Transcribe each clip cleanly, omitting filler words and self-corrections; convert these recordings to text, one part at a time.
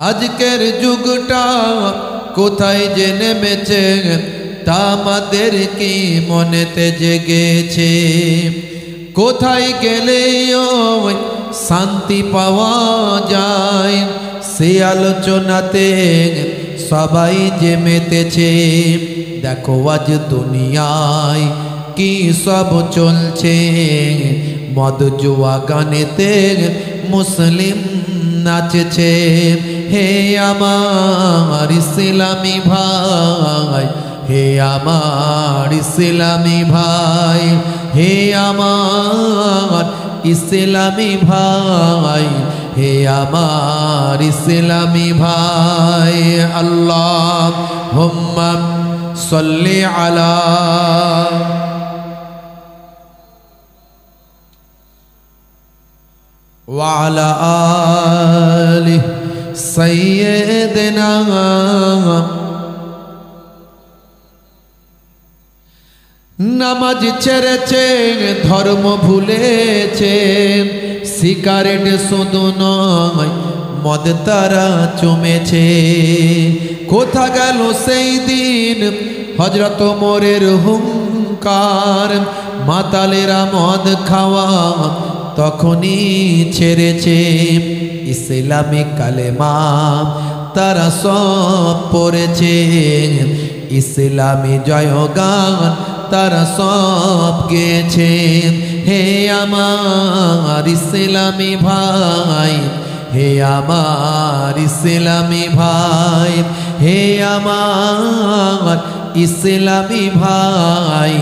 আজকের যুগটা কোথায় যে নেমেছে তা আমাদের কি মনেতে জেগেছে। কোথায় গেলে ওই শান্তি পাওয়া যায় সে আলোচনাতে সবাই যে মেতেছে। দেখো আজ দুনিয়ায় কি সব চলছে, মদ জুয়া গানেতে মুসলিম নাচছে। হে আমার ইসলামী ভাই, হে আমার ইসলামী ভাই, হে আমার ইসলামী ভাই, হে আমার ইসলামী ভাই। আল্লাহুম্মা সাল্লি আলা ওয়া আলা আলি সাইয়্যিদিনা। নামাজ ছেড়েছে, ধর্ম ভুলেছে, সিগারেট শুধু নয় মদ তারা চুমেছে। কোথা গেল সেই দিন হযরত ওমরের হুঙ্কার, মাতালেরা মদ খাওয়া তখনই ছেড়েছে। ইসলামিক কালেমা তারা সব পড়েছে, ইসলামী জয়গান তারা সব গেয়েছে। হে আমার ইসলামী ভাই, হে আমার ইসলামী ভাই, হে আমার ইসলামী ভাই,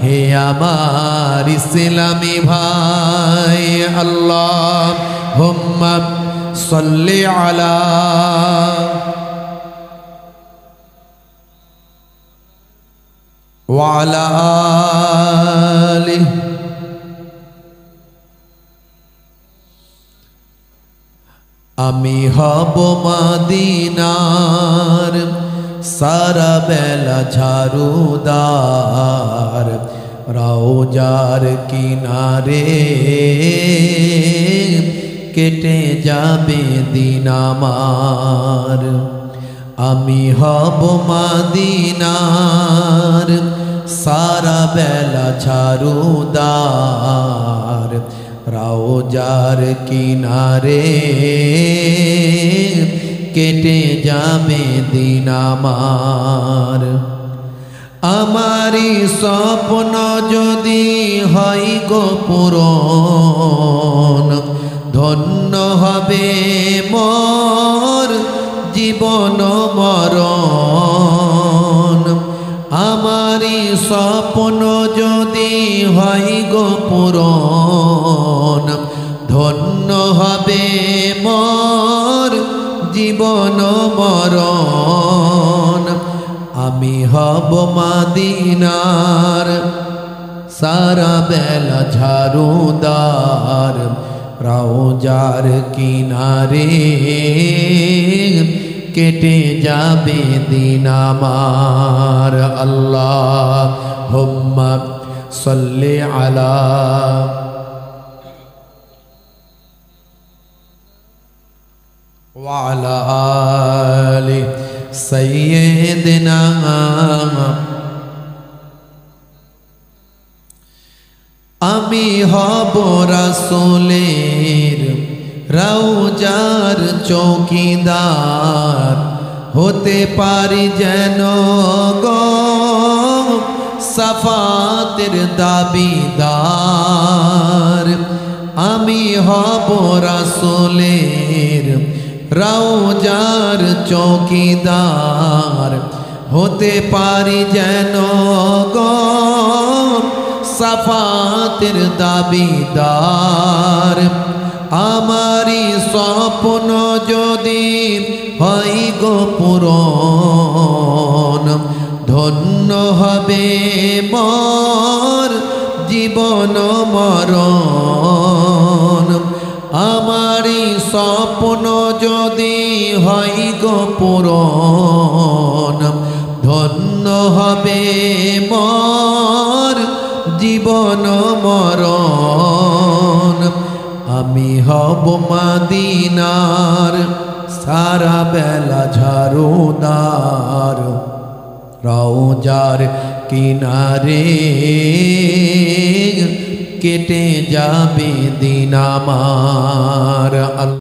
হে আমার ইসলামী ভাই। আল্লাহুম্মা সাল্লি আলা ওয়া আলা আলি। আমি হব মদিনার সারা বেলা ঝাড়ুদার, রওজার কিনারে কেটে যাবে দিন আমার। আমি হব মদিনার সারা বেলা ঝাড়ুদার, রওজার কিনারে কেটে যাবে দিন আমার। আমারি স্বপ্ন যদি হয় গো পূরণ, ধন্য হবে মোর জীবন মরণ। আমারি স্বপ্ন যদি হয় গো পূরণ, ধন্য হবে মোর জীবন মরণ। আমি হব মদিনার সারা বেলা ঝাড়ুদার, রওজার কিনারে কেটে যাবে দিন আমার। আল্লাহুম্মা সাল্লি আলা ওয়া আলা আলি সাইয়্যিদিনা। আমি হব রাসূলের রওজার চৌকিদার, হতে পারি যেন গো সাফাতের দাবিদার। আমি হব রাসূলের রওজার চৌকিদার, হতে পারি যেন গো সাফাতের দাবিদার। আমারি স্বপ্ন যদি হয় গো পূরণ, ধন্য হবে মোর জীবন মরণ। আমারি স্বপ্ন যদি হয় গো পূরণ, ধন্য হবে মোর জীবন মরণ। আমি হব মদিনার সারা বেলা ঝাড়ুদার রওজার কিনারে কেটে যাবে দিন আমার।